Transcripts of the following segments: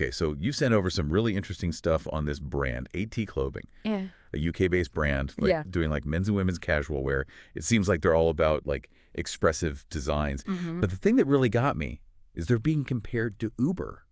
Okay, so you sent over some really interesting stuff on this brand, AT Clothing, Yeah. a UK-based brand, like Yeah. doing like men's and women's casual wear. It seems like they're all about like expressive designs. Hmm. But the thing that really got me is they're being compared to Uber.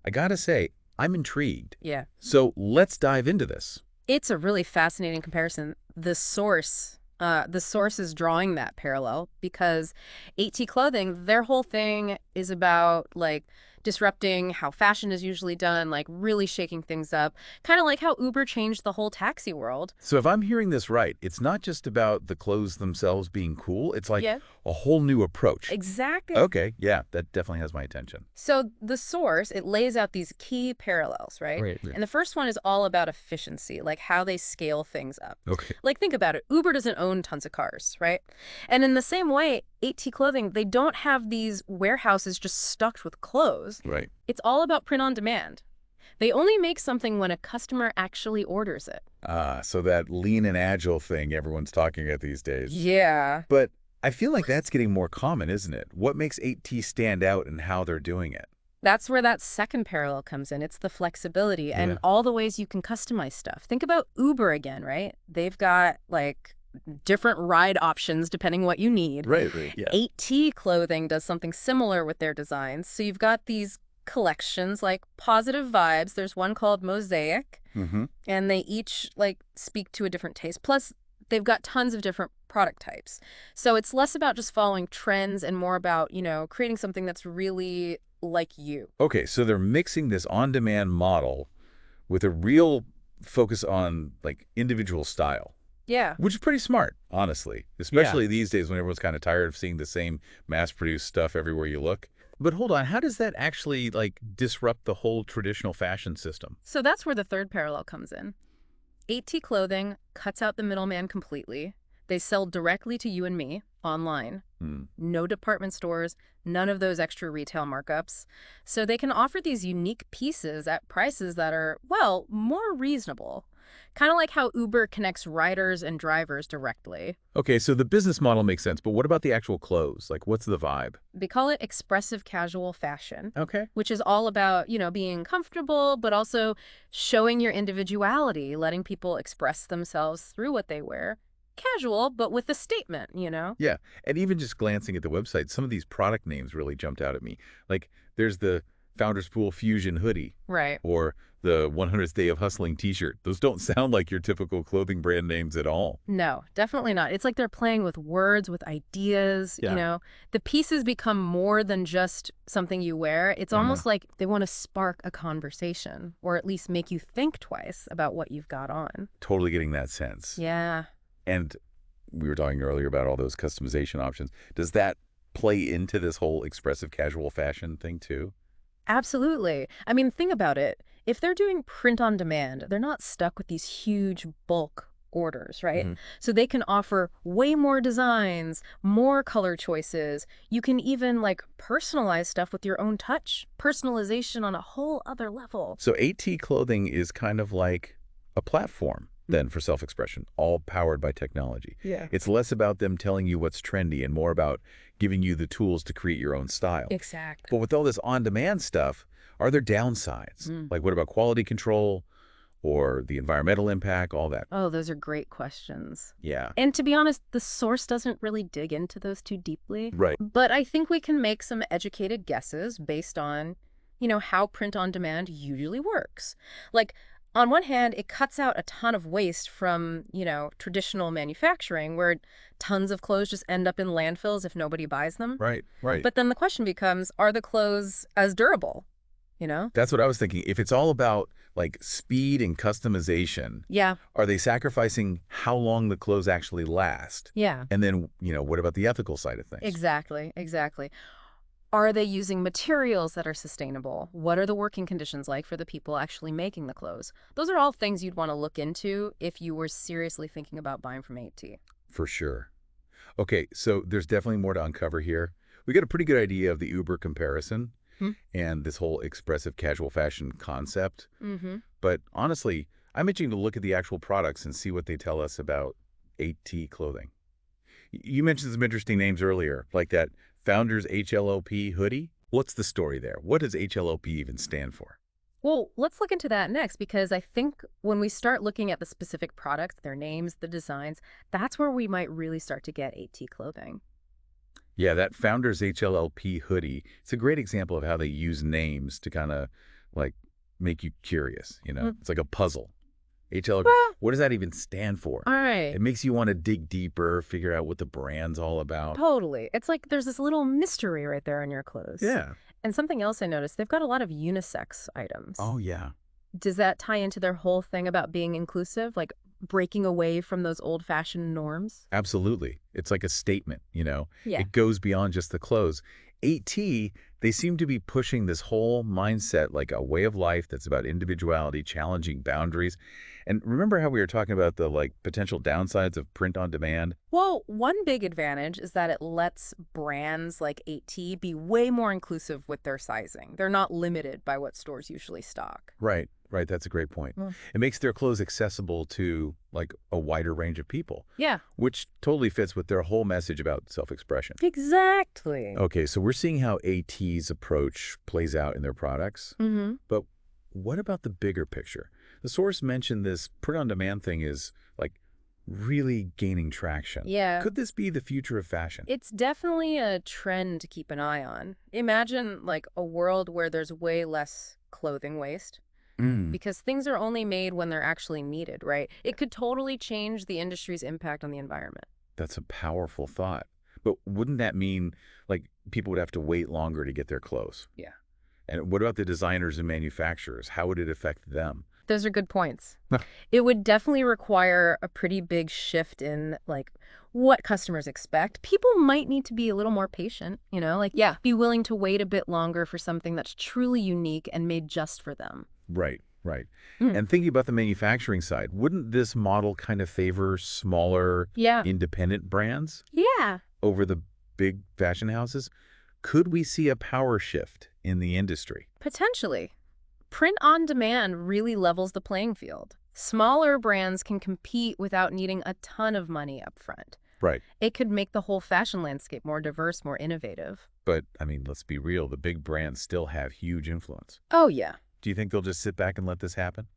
I gotta say, I'm intrigued. Yeah. So let's dive into this. It's a really fascinating comparison. The source is drawing that parallel because AT Clothing, their whole thing is about like disrupting how fashion is usually done, like really shaking things up, kind of like how Uber changed the whole taxi world. So if I'm hearing this right, it's not just about the clothes themselves being cool. It's like Yeah, a whole new approach. exactly. Okay, yeah, that definitely has my attention. So the source, it lays out these key parallels, right? Right. Yeah. And the first one is all about efficiency, like how they scale things up. Okay. Like think about it. Uber doesn't own tons of cars, right? And in the same way, AT Clothing, they don't have these warehouses just stocked with clothes. Right. It's all about print on demand. They only make something when a customer actually orders it. Ah, so that lean and agile thing everyone's talking about these days. Yeah. But I feel like that's getting more common, isn't it? What makes 8T stand out and how they're doing it? That's where that second parallel comes in. It's the flexibility and Yeah. all the ways you can customize stuff. Think about Uber again, right? They've got like different ride options depending what you need. Right. Yeah. 8T Clothing does something similar with their designs. So you've got these collections like Positive Vibes. There's one called Mosaic, Mm-hmm. and they each like speak to a different taste. Plus, they've got tons of different product types. So it's less about just following trends and more about, creating something that's really like you. Okay, so they're mixing this on-demand model with a real focus on like individual style, Yeah. which is pretty smart, honestly, especially these days when everyone's kind of tired of seeing the same mass-produced stuff everywhere you look. But hold on, how does that actually like disrupt the whole traditional fashion system? So that's where the third parallel comes in. 8T Clothing cuts out the middleman completely. They sell directly to you and me online. Hmm. No department stores, none of those extra retail markups. So they can offer these unique pieces at prices that are, well, more reasonable. Kind of like how Uber connects riders and drivers directly. Okay, so the business model makes sense, but what about the actual clothes? Like, what's the vibe? They call it expressive casual fashion, Okay. which is all about, being comfortable, but also showing your individuality, letting people express themselves through what they wear. Casual, but with a statement. Yeah, and even just glancing at the website, some of these product names really jumped out at me. Like, there's the Founders Pool Fusion hoodie Right. or the 100th Day of Hustling t-shirt. Those don't sound like your typical clothing brand names at all. No, definitely not. It's like they're playing with words, with ideas, Yeah. The pieces become more than just something you wear. It's almost like they want to spark a conversation or at least make you think twice about what you've got on. Totally getting that sense. Yeah. And we were talking earlier about all those customization options. Does that play into this whole expressive casual fashion thing too? Absolutely. I mean, think about it. If they're doing print on demand, they're not stuck with these huge bulk orders, right? Mhm. So they can offer way more designs, more color choices. You can even like personalize stuff with your own touch. Personalization on a whole other level. So AT Clothing is kind of like a platform then for self-expression, all powered by technology. Yeah. It's less about them telling you what's trendy and more about giving you the tools to create your own style. Exactly. But with all this on-demand stuff, are there downsides? Like what about quality control or the environmental impact, all that? Oh, those are great questions. Yeah. And to be honest, the source doesn't really dig into those too deeply. Right. But I think we can make some educated guesses based on, how print on demand usually works. Like, on one hand, it cuts out a ton of waste from, traditional manufacturing where tons of clothes just end up in landfills if nobody buys them. Right. But then the question becomes, are the clothes as durable? That's what I was thinking. If it's all about like speed and customization, Yeah. are they sacrificing how long the clothes actually last? Yeah. And then, what about the ethical side of things? Exactly. Are they using materials that are sustainable? What are the working conditions like for the people actually making the clothes? Those are all things you'd want to look into if you were seriously thinking about buying from AT. For sure. Okay, so there's definitely more to uncover here. We got a pretty good idea of the Uber comparison Hmm. and this whole expressive casual fashion concept. Mm-hmm. But honestly, I'm itching to look at the actual products and see what they tell us about AT Clothing. You mentioned some interesting names earlier, like that Founders HLOP hoodie. What's the story there? What does HLOP even stand for? Well, let's look into that next because I think when we start looking at the specific products, their names, the designs, that's where we might really start to get AT clothing. Yeah, that Founders HLLP hoodie, it's a great example of how they use names to kind of like make you curious, you know? Mm. It's like a puzzle. HLLP, Well, what does that even stand for? all right. It makes you want to dig deeper, figure out what the brand's all about. Totally. It's like there's this little mystery right there in your clothes. Yeah. And something else I noticed, they've got a lot of unisex items. Oh, yeah. Does that tie into their whole thing about being inclusive, like breaking away from those old-fashioned norms? Absolutely. It's like a statement, you know? Yeah. It goes beyond just the clothes. AT, they seem to be pushing this whole mindset, like a way of life that's about individuality, challenging boundaries. And remember how we were talking about the like potential downsides of print on demand? Well, one big advantage is that it lets brands like 8T be way more inclusive with their sizing. They're not limited by what stores usually stock. Right, right. That's a great point. Mm. It makes their clothes accessible to like a wider range of people, Yeah, which totally fits with their whole message about self-expression. exactly. Okay, so we're seeing how AT's approach plays out in their products. Mm-hmm. But what about the bigger picture? The source mentioned this print-on-demand thing is like really gaining traction. Yeah. Could this be the future of fashion? It's definitely a trend to keep an eye on. Imagine like a world where there's way less clothing waste because things are only made when they're actually needed, right? It could totally change the industry's impact on the environment. That's a powerful thought. But wouldn't that mean like people would have to wait longer to get their clothes? Yeah. And what about the designers and manufacturers? How would it affect them? Those are good points. Huh. It would definitely require a pretty big shift in like what customers expect. People might need to be a little more patient, like yeah, be willing to wait a bit longer for something that's truly unique and made just for them. Right, right. Mm. And thinking about the manufacturing side, wouldn't this model kind of favor smaller, Yeah. independent brands Yeah. over the big fashion houses? Could we see a power shift in the industry? Potentially. Print on demand really levels the playing field. Smaller brands can compete without needing a ton of money up front. Right. It could make the whole fashion landscape more diverse, more innovative. But, I mean, let's be real. The big brands still have huge influence. Oh, yeah. Do you think they'll just sit back and let this happen?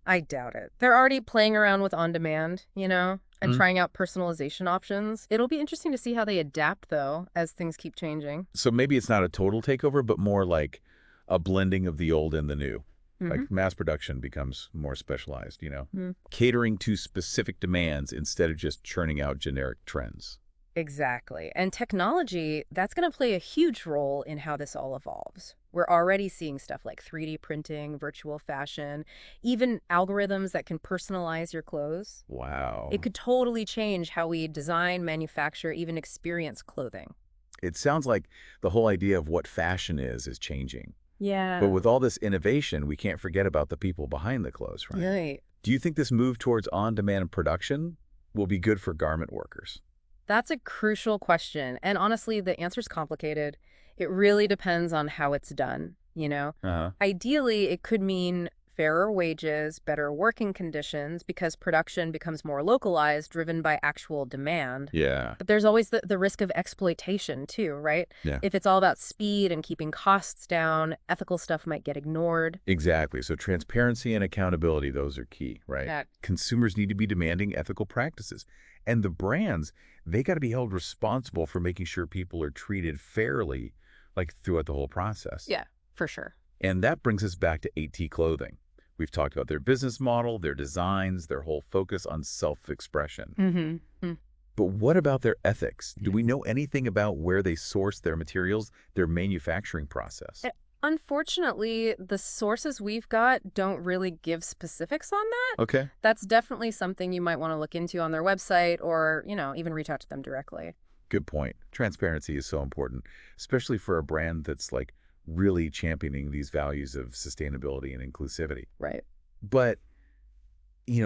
I doubt it. They're already playing around with on-demand, and Mm. trying out personalization options. It'll be interesting to see how they adapt, though, as things keep changing. So maybe it's not a total takeover, but more like a blending of the old and the new. Mhm. Like mass production becomes more specialized, Mm. catering to specific demands instead of just churning out generic trends. Exactly. And technology, that's going to play a huge role in how this all evolves. We're already seeing stuff like 3D printing, virtual fashion, even algorithms that can personalize your clothes. Wow. It could totally change how we design, manufacture, even experience clothing. It sounds like the whole idea of what fashion is changing. Yeah. But with all this innovation, we can't forget about the people behind the clothes, right? Right. Do you think this move towards on-demand production will be good for garment workers? That's a crucial question. And honestly, the answer's complicated. It really depends on how it's done. Uh-huh. Ideally, it could mean fairer wages, better working conditions, because production becomes more localized, driven by actual demand. Yeah. But there's always the risk of exploitation, too, right? Yeah. If it's all about speed and keeping costs down, ethical stuff might get ignored. Exactly. So transparency and accountability, those are key, right? Yeah. Consumers need to be demanding ethical practices. And the brands, they got to be held responsible for making sure people are treated fairly, like throughout the whole process. Yeah, for sure. And that brings us back to AT Clothing. We've talked about their business model, their designs, their whole focus on self-expression. Mm-hmm. But what about their ethics? Do we know anything about where they source their materials, their manufacturing process? Unfortunately, the sources we've got don't really give specifics on that. Okay. That's definitely something you might want to look into on their website or, even reach out to them directly. Good point. Transparency is so important, especially for a brand that's like really championing these values of sustainability and inclusivity. Right. But,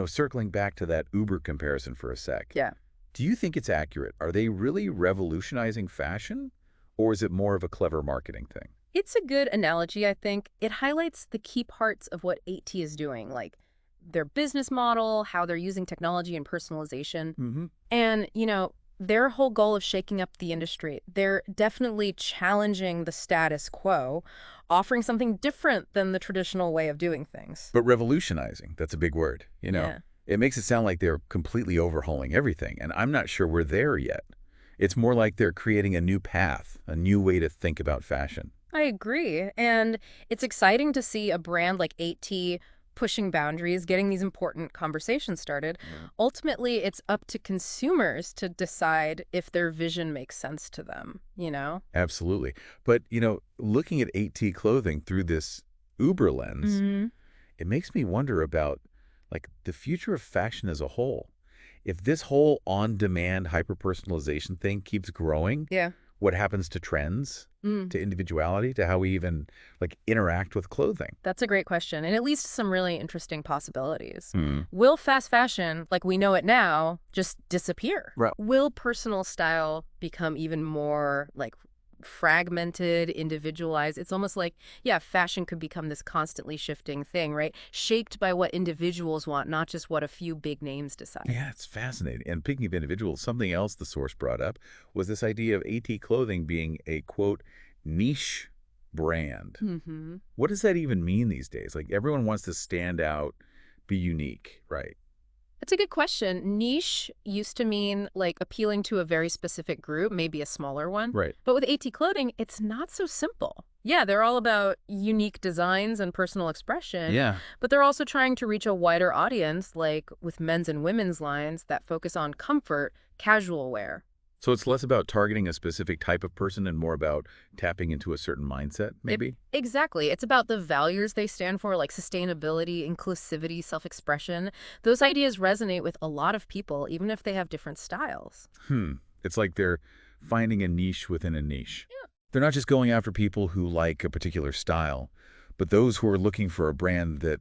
circling back to that Uber comparison for a sec. Yeah. Do you think it's accurate? Are they really revolutionizing fashion? Or is it more of a clever marketing thing? It's a good analogy, I think. It highlights the key parts of what 8T is doing, like their business model, how they're using technology and personalization. Mm-hmm. And, Their whole goal of shaking up the industry. They're definitely challenging the status quo, offering something different than the traditional way of doing things. But revolutionizing, that's a big word, you know. Yeah. It makes it sound like they're completely overhauling everything, and I'm not sure we're there yet. It's more like they're creating a new path, a new way to think about fashion. I agree. And it's exciting to see a brand like 8T pushing boundaries, getting these important conversations started. Right. Ultimately, it's up to consumers to decide if their vision makes sense to them, you know? Absolutely. But, looking at 8T clothing through this Uber lens, Hmm. it makes me wonder about, like, the future of fashion as a whole. If this whole on-demand hyper-personalization thing keeps growing, Yeah. what happens to trends, Mm. to individuality, to how we even, like, interact with clothing? That's a great question, and it leads to some really interesting possibilities. Hmm. Will fast fashion, like we know it now, just disappear? Right. Will personal style become even more like fragmented, individualized? It's almost like, yeah, fashion could become this constantly shifting thing, right? Shaped by what individuals want, not just what a few big names decide. Yeah, it's fascinating. And picking of individuals, something else the source brought up was this idea of AT clothing being a, quote, niche brand. Hmm. What does that even mean these days? Like, everyone wants to stand out, be unique, right? That's a good question. Niche used to mean like appealing to a very specific group, maybe a smaller one. Right. But with AT clothing, it's not so simple. Yeah, they're all about unique designs and personal expression, Yeah. but they're also trying to reach a wider audience, like with men's and women's lines that focus on comfort, casual wear. So it's less about targeting a specific type of person and more about tapping into a certain mindset, It, maybe? exactly. It's about the values they stand for, like sustainability, inclusivity, self-expression. Those ideas resonate with a lot of people, even if they have different styles. Hmm. It's like they're finding a niche within a niche. They're not just going after people who like a particular style, but those who are looking for a brand that,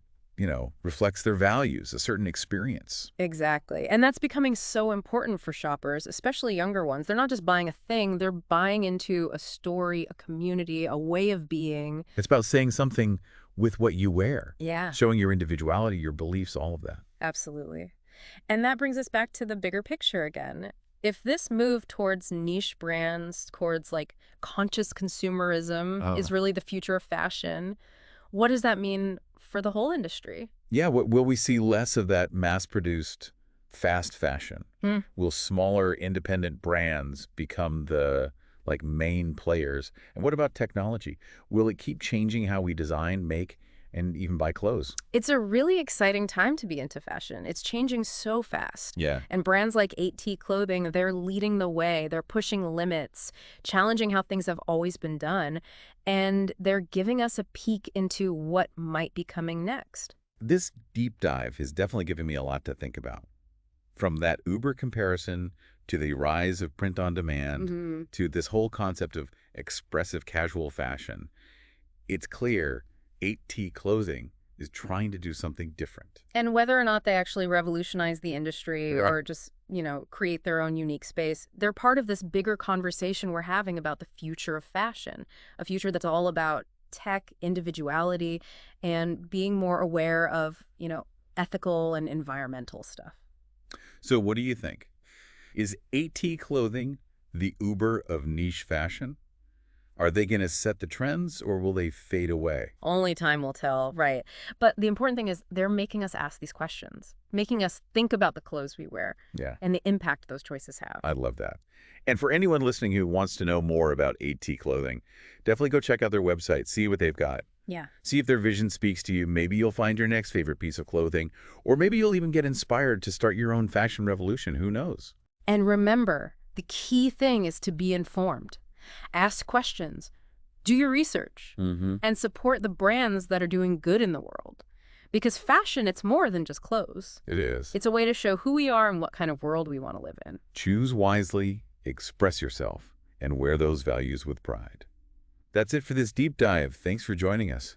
reflects their values, a certain experience. Exactly. And that's becoming so important for shoppers, especially younger ones. They're not just buying a thing, they're buying into a story, a community, a way of being. It's about saying something with what you wear, Yeah, showing your individuality, your beliefs, all of that. absolutely. And that brings us back to the bigger picture again. If this move towards niche brands, towards like conscious consumerism is Oh. really the future of fashion, what does that mean for the whole industry? Yeah, will we see less of that mass-produced fast fashion? Hmm. Will smaller independent brands become the like main players? And what about technology? Will it keep changing how we design, make, and even buy clothes? It's a really exciting time to be into fashion. It's changing so fast. Yeah. And brands like 8T Clothing, they're leading the way. They're pushing limits, challenging how things have always been done. And they're giving us a peek into what might be coming next. This deep dive has definitely given me a lot to think about. From that Uber comparison to the rise of print on demand Hmm. to this whole concept of expressive casual fashion, it's clear 8T clothing is trying to do something different. And whether or not they actually revolutionize the industry Yeah. or just, create their own unique space, they're part of this bigger conversation we're having about the future of fashion, a future that's all about tech, individuality, and being more aware of, ethical and environmental stuff. So what do you think? Is AT clothing the Uber of niche fashion? Are they going to set the trends or will they fade away? Only time will tell, right? But the important thing is they're making us ask these questions, making us think about the clothes we wear Yeah, and the impact those choices have. I love that. And for anyone listening who wants to know more about AT clothing, definitely go check out their website, see what they've got. Yeah. See if their vision speaks to you. Maybe you'll find your next favorite piece of clothing, or maybe you'll even get inspired to start your own fashion revolution. Who knows? And remember, the key thing is to be informed. Ask questions, do your research, Mm-hmm. and support the brands that are doing good in the world. Because fashion, it's more than just clothes. It is. It's a way to show who we are and what kind of world we want to live in. Choose wisely, express yourself, and wear those values with pride. That's it for this deep dive. Thanks for joining us.